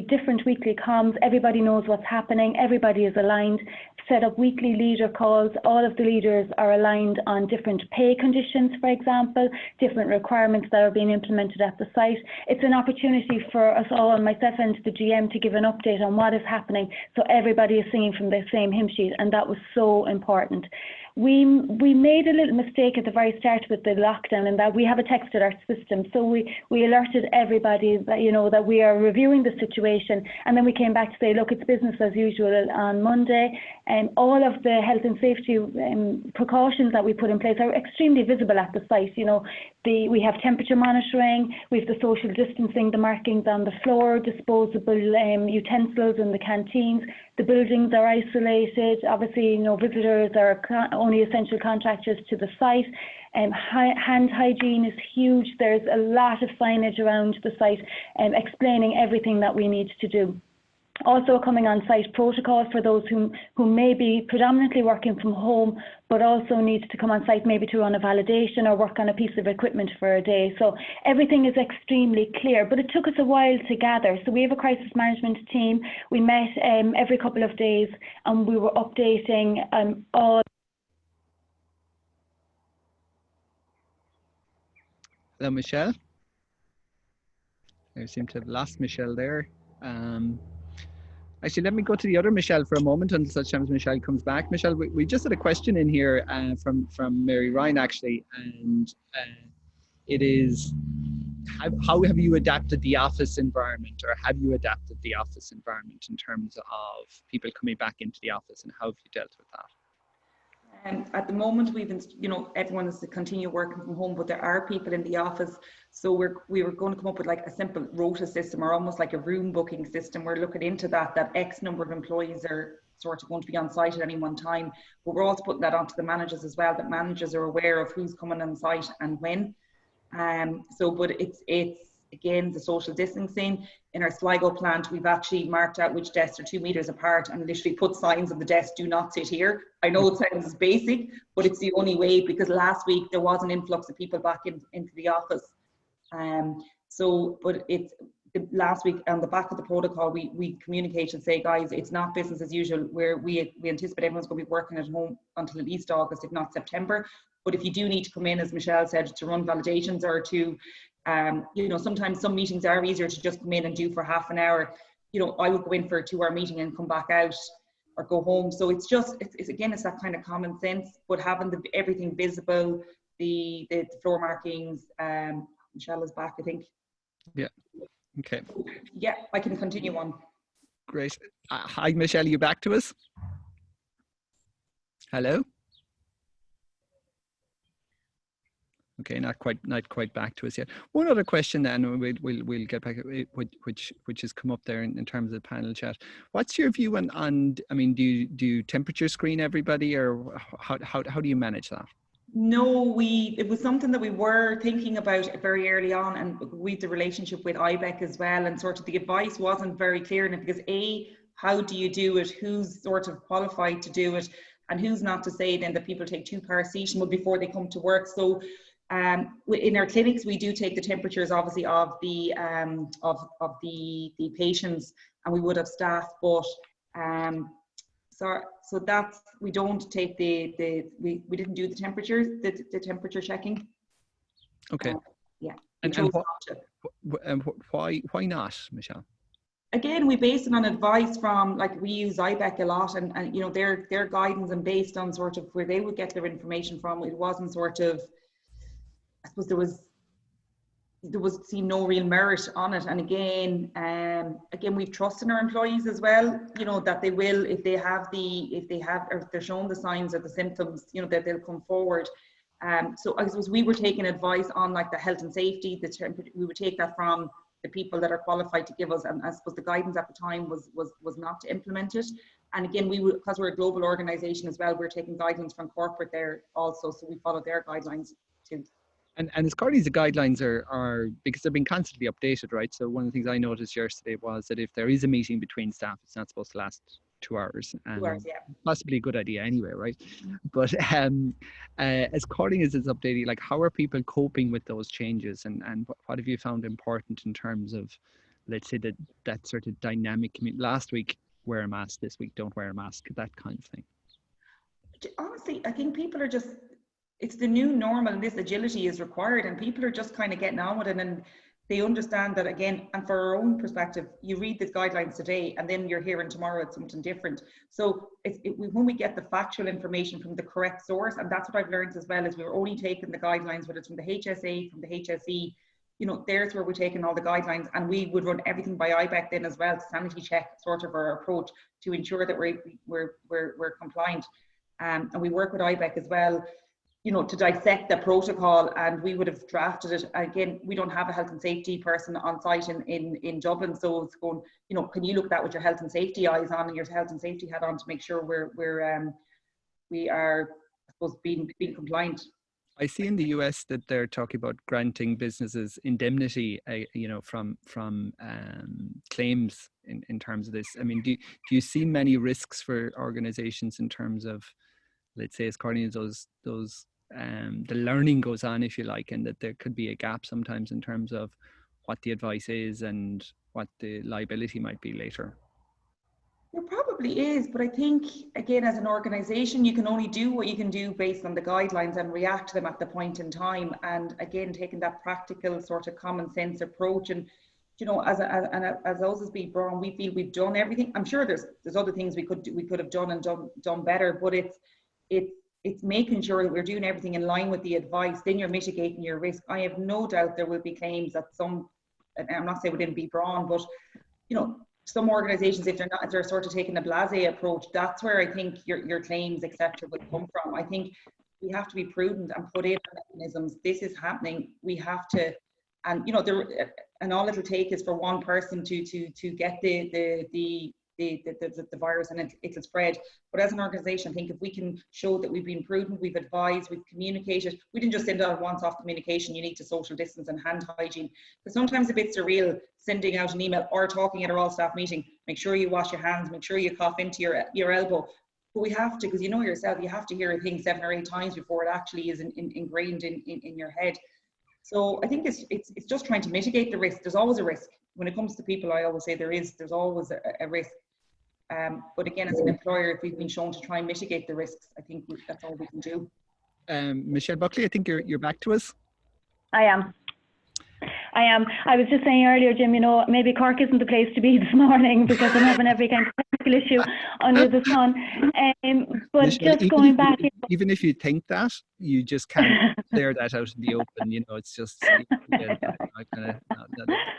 different weekly comms. Everybody knows what's happening. Everybody is aligned. Set up weekly leader calls. All of the leaders are aligned on different pay conditions, for example, different requirements that are being implemented at the site. It's an opportunity for us all, myself and the GM, to give an update on what is happening, so everybody is singing from the same hymn sheet, and that was so important. We made a little mistake at the very start with the lockdown, in that we have a text alert system. So we alerted everybody that, that we are reviewing the situation, and then we came back to say, look, it's business as usual on Monday, and all of the health and safety precautions that we put in place are extremely visible at the site. We have temperature monitoring, we have the social distancing, the markings on the floor, disposable utensils in the canteens. The buildings are isolated. Obviously, visitors are only essential contractors to the site. Hand hygiene is huge. There's a lot of signage around the site explaining everything that we need to do. Also a coming on site protocol for those who may be predominantly working from home, but also need to come on site maybe to run a validation or work on a piece of equipment for a day. So everything is extremely clear, but it took us a while to gather. So we have a crisis management team. We met every couple of days, and we were updating all. Hello, Michelle. I seem to have lost Michelle there. Actually, let me go to the other Michelle for a moment until such time as Michelle comes back. Michelle, we just had a question in here from Mary Ryan, actually, and it is, how have you adapted the office environment, or have you adapted the office environment in terms of people coming back into the office, and how have you dealt with that? At the moment, everyone is to continue working from home, but there are people in the office. So we were going to come up with like a simple rota system, or almost like a room booking system. We're looking into that X number of employees are sort of going to be on site at any one time. But we're also putting that onto the managers as well, that managers are aware of who's coming on site and when. But it's again, the social distancing. In our Sligo plant, we've actually marked out which desks are 2 meters apart and literally put signs on the desk, do not sit here. I know it sounds basic, but it's the only way, because last week there was an influx of people back into the office. But it's last week on the back of the protocol, we communicate and say, guys, it's not business as usual, where we anticipate everyone's going to be working at home until at least August, if not September. But if you do need to come in, as Michelle said, to run validations, or to sometimes some meetings are easier to just come in and do for half an hour. I would go in for a 2-hour meeting and come back out or go home. So it's that kind of common sense, but having everything visible, the floor markings. Michelle is back, I think. Yeah. Okay. Yeah, I can continue on. Great. Hi, Michelle, are you back to us? Hello? Okay, not quite back to us yet. One other question, then we'll get back, which has come up there in terms of the panel chat. What's your view on? I mean, do you temperature screen everybody, or how do you manage that? No, it was something that we were thinking about very early on, and with the relationship with IBEC as well, and sort of the advice wasn't very clear in it, because how do you do it? Who's sort of qualified to do it, and who's not, to say then that people take 2 paracetamol before they come to work. So in our clinics, we do take the temperatures, obviously, of the patients, and we would have staff, but so that's, we don't take we didn't do the temperatures, the temperature checking. Okay. Yeah. And why not, Michelle? Again, we base it on advice from, like, we use IBEC a lot, and you know, their guidance, and based on sort of where they would get their information from. It wasn't sort of, I suppose there was seen no real merit on it. And again, we've trust in our employees as well, you know, that they will, if they're showing the signs or the symptoms, you know, that they'll come forward. So I suppose we were taking advice on, like, the health and safety, the temperature. We would take that from the people that are qualified to give us, and I suppose the guidance at the time was not to implement it. And again, because we're a global organization as well, we're taking guidelines from corporate there also, so we follow their guidelines too. And as Carly's, the guidelines are because they're being constantly updated, right? So one of the things I noticed yesterday was that if there is a meeting between staff, it's not supposed to last 2 hours. 2 hours, yeah. Possibly a good idea anyway, right? But as Carly is updating, like, how are people coping with those changes, and what have you found important in terms of, let's say, that sort of dynamic community? Last week, wear a mask; this week, don't wear a mask. That kind of thing. Honestly, I think people are just, it's the new normal, and this agility is required, and people are just kind of getting on with it, and they understand that, again, and for our own perspective, you read the guidelines today and then you're hearing tomorrow it's something different. So when we get the factual information from the correct source, and that's what I've learned as well, is we're only taking the guidelines, whether it's from the HSA, from the HSE, you know, there's where we're taking all the guidelines, and we would run everything by IBEC then as well, to sanity check sort of our approach to ensure that we're compliant. And we work with IBEC as well, you know, to dissect the protocol, and we would have drafted it. Again, we don't have a health and safety person on site in Dublin, so it's going, you know, can you look at that with your health and safety eyes on and your health and safety hat on to make sure we are, I suppose, being compliant. I see in the US that they're talking about granting businesses indemnity, you know, from claims in terms of this. I mean, do you see many risks for organizations in terms of, let's say, as Carly, those the learning goes on, if you like, and that there could be a gap sometimes in terms of what the advice is and what the liability might be later? There probably is, but I think, again, as an organization, you can only do what you can do based on the guidelines and react to them at the point in time. And again, taking that practical sort of common sense approach, and, you know, as OSB Brown, we feel we've done everything. I'm sure there's other things we could have done and done better, but it's making sure that we're doing everything in line with the advice. Then you're mitigating your risk. I have no doubt there will be claims that some, and I'm not saying within Be Brawn, but, you know, some organizations, if they're sort of taking a blasé approach, that's where I think your claims, etc., will come from. I think we have to be prudent and put in mechanisms. This is happening. We have to, and, you know, and all it'll take is for one person to get the virus, and it'll spread. But as an organization, I think if we can show that we've been prudent, we've advised, we've communicated, we didn't just send out once-off communication, you need to social distance and hand hygiene. Because sometimes a bit surreal sending out an email or talking at our all-staff meeting, make sure you wash your hands, make sure you cough into your elbow. But we have to, because you know yourself, you have to hear a thing 7 or 8 times before it actually is ingrained in your head. So I think it's just trying to mitigate the risk. There's always a risk. When it comes to people, I always say there's always a risk. But again, as an employer, if we've been shown to try and mitigate the risks, I think that's all we can do. Michelle Buckley, I think you're back to us. I am. I was just saying earlier, Jim, you know, maybe Cork isn't the place to be this morning because I'm having every kind of technical issue under the sun. But Michelle, just going back... Even if you think that, you just can't clear that out in the open, you know, it's just...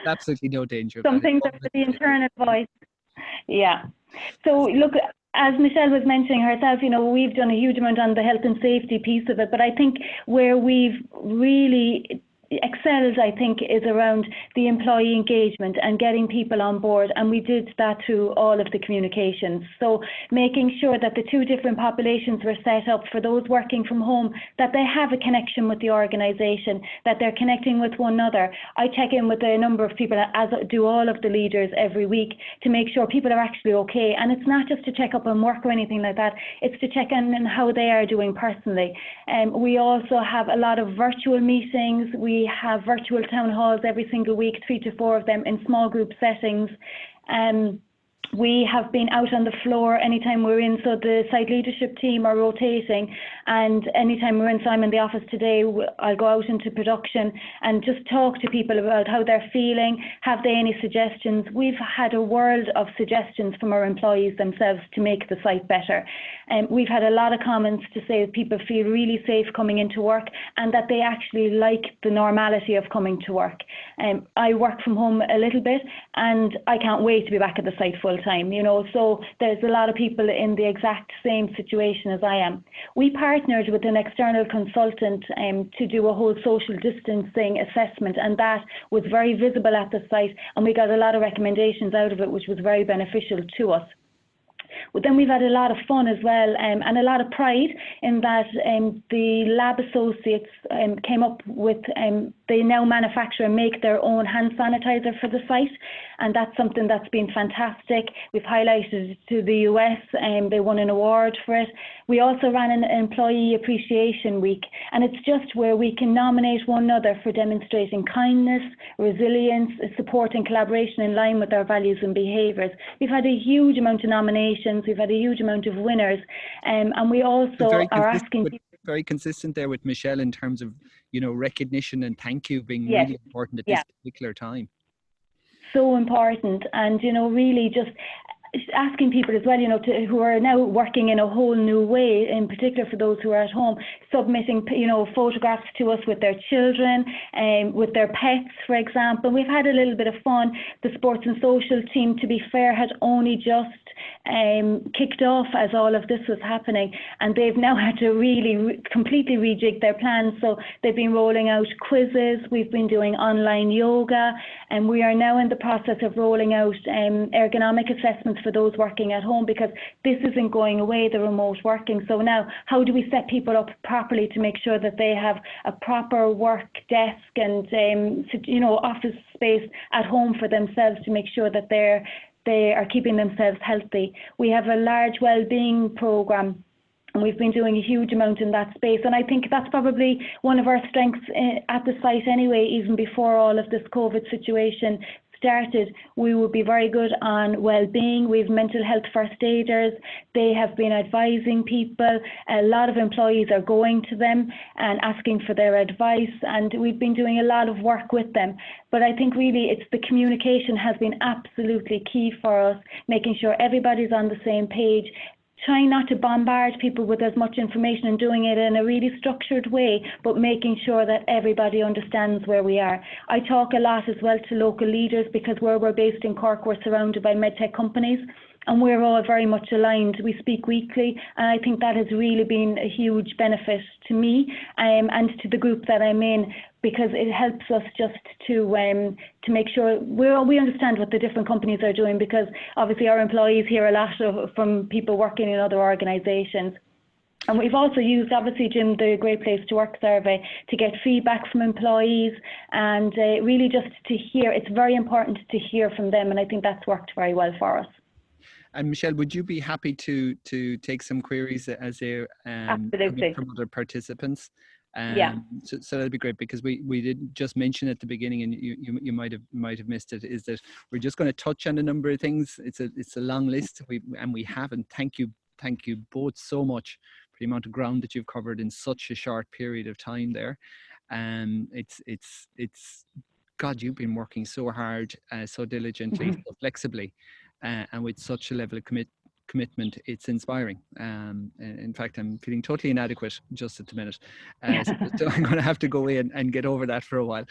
absolutely no danger. Some things are for the internal voice. Yeah. So look, as Michelle was mentioning herself, we've done a huge amount on the health and safety piece of it, but I think where we've really excelled, I think, is around the employee engagement and getting people on board, and we did that through all of the communications. So making sure that the two different populations were set up for those working from home, that they have a connection with the organisation, that they're connecting with one another. I check in with a number of people, as do all of the leaders every week, to make sure people are actually okay. And it's not just to check up on work or anything like that, it's to check in on how they are doing personally. We also have a lot of virtual meetings. We have virtual town halls every single week, 3 to 4 of them in small group settings. We have been out on the floor anytime we're in, so the site leadership team are rotating, and anytime we're in, so I'm in the office today, I'll go out into production and just talk to people about how they're feeling. Have they any suggestions? We've had a world of suggestions from our employees themselves to make the site better. We've had a lot of comments to say that people feel really safe coming into work and that they actually like the normality of coming to work. I work from home a little bit and I can't wait to be back at the site full time, so there's a lot of people in the exact same situation as I am. We partnered with an external consultant to do a whole social distancing assessment, and that was very visible at the site, and we got a lot of recommendations out of it, which was very beneficial to us. But then we've had a lot of fun as well, and a lot of pride in that the lab associates came up with, they now manufacture and make their own hand sanitizer for the site, and that's something that's been fantastic. We've highlighted it to the US, they won an award for it. We also ran an Employee Appreciation Week, and it's just where we can nominate one another for demonstrating kindness, resilience, support and collaboration in line with our values and behaviours. We've had a huge amount of nominations, we've had a huge amount of winners, and we also are asking people. Very consistent there with Michelle in terms of, recognition and thank you being really important at this particular time. So important, and really just asking people as well, who are now working in a whole new way, in particular for those who are at home, submitting, photographs to us with their children, with their pets, for example. We've had a little bit of fun. The sports and social team, to be fair, had only just kicked off as all of this was happening, and they've now had to really completely rejig their plans. So they've been rolling out quizzes, we've been doing online yoga, and we are now in the process of rolling out ergonomic assessments for those working at home, because this isn't going away, the remote working. So now, how do we set people up properly to make sure that they have a proper work desk and office space at home for themselves, to make sure that they are keeping themselves healthy. We have a large well-being program, and we've been doing a huge amount in that space. And I think that's probably one of our strengths at the site anyway. Even before all of this COVID situation started, we would be very good on well-being. We have mental health first aiders. They have been advising people. A lot of employees are going to them and asking for their advice, and we've been doing a lot of work with them. But I think really it's the communication has been absolutely key for us, making sure everybody's on the same page, trying not to bombard people with as much information and doing it in a really structured way, but making sure that everybody understands where we are. I talk a lot as well to local leaders, because where we're based in Cork, we're surrounded by medtech companies, and we're all very much aligned. We speak weekly, and I think that has really been a huge benefit to me and to the group that I'm in, because it helps us just to make sure we understand what the different companies are doing, because obviously our employees hear a lot from people working in other organisations. And we've also used, obviously, Jim, the Great Place to Work survey to get feedback from employees, and really just to hear. It's very important to hear from them, and I think that's worked very well for us. And Michelle, would you be happy to take some queries as they're Absolutely. from other participants? So that'd be great, because we did just mention at the beginning, and you might have missed it, is that we're just going to touch on a number of things. It's a long list, we haven't. Thank you both so much for the amount of ground that you've covered in such a short period of time there. It's God, you've been working so hard, so diligently, so flexibly, and with such a level of commitment, it's inspiring. In fact, I'm feeling totally inadequate just at the minute. So I'm going to have to go away and get over that for a while.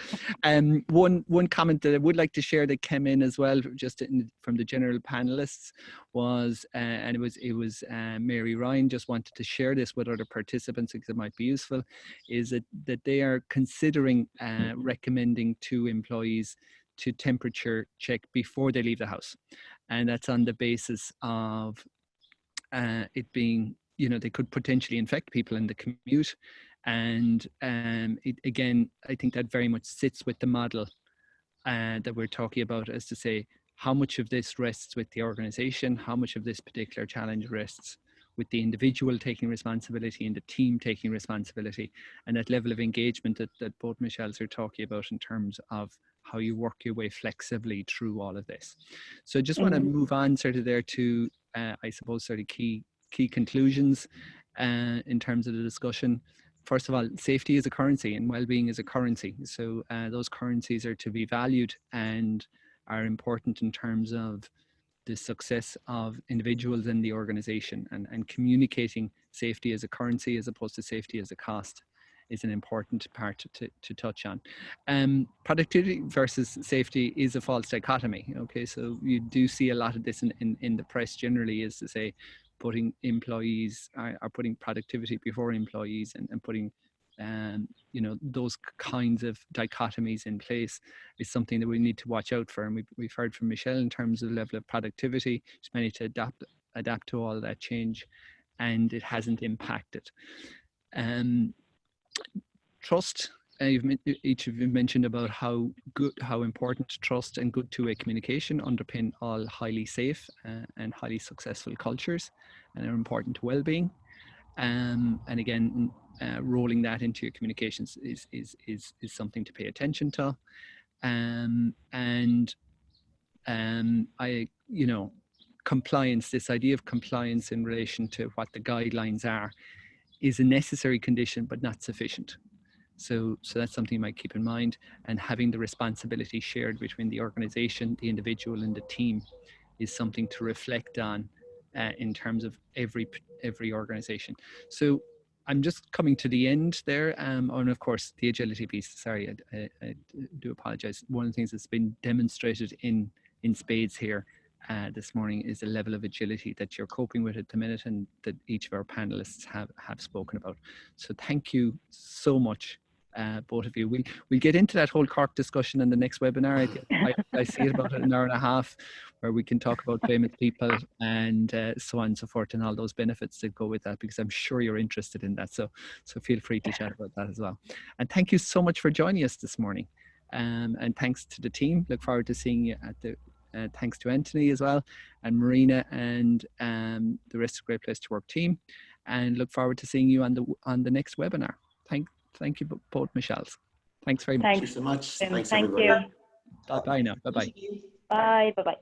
One comment that I would like to share that came in as well, just from the general panelists, was, and it was Mary Ryan just wanted to share this with other participants because it might be useful, is that they are considering recommending to employees to temperature check before they leave the house. And that's on the basis of it being, they could potentially infect people in the commute. And again, I think that very much sits with the model that we're talking about, as to say, how much of this rests with the organization, how much of this particular challenge rests with the individual taking responsibility and the team taking responsibility, and that level of engagement that both Michelles are talking about in terms of how you work your way flexibly through all of this. So I just want to move on sort of there to, I suppose, sort of key conclusions in terms of the discussion. First of all, safety is a currency and well-being is a currency. So those currencies are to be valued and are important in terms of the success of individuals in the organization, and communicating safety as a currency as opposed to safety as a cost is an important part to touch on. Productivity versus safety is a false dichotomy. Okay, so you do see a lot of this in the press generally, is to say putting employees are putting productivity before employees, and putting those kinds of dichotomies in place is something that we need to watch out for. And we've heard from Michelle in terms of the level of productivity. She's managed to adapt to all that change, and it hasn't impacted. Trust. Each of you mentioned about how important trust and good two-way communication underpin all highly safe and highly successful cultures, and are important to well-being. And again, rolling that into your communications is something to pay attention to. Compliance, this idea of compliance in relation to what the guidelines are, is a necessary condition but not sufficient. So that's something you might keep in mind, and having the responsibility shared between the organization, the individual, and the team is something to reflect on in terms of every organization. So I'm just coming to the end there. And of course, the agility piece, sorry, I do apologize. One of the things that's been demonstrated in spades here this morning is the level of agility that you're coping with at the minute, and that each of our panelists have spoken about. So thank you so much, both of you. We'll get into that whole Cork discussion in the next webinar. I see it about an hour and a half, where we can talk about famous people and so on and so forth, and all those benefits that go with that, because I'm sure you're interested in that. So feel free to chat about that as well. And thank you so much for joining us this morning. And thanks to the team. Look forward to seeing you at the thanks to Anthony as well, and Marina, and the rest of Great Place to Work team. And look forward to seeing you on the next webinar. Thank you both, Michelles. Thanks very much. Thank you so much. Thanks Thank everybody. you. Bye now. Bye bye. Bye. Bye.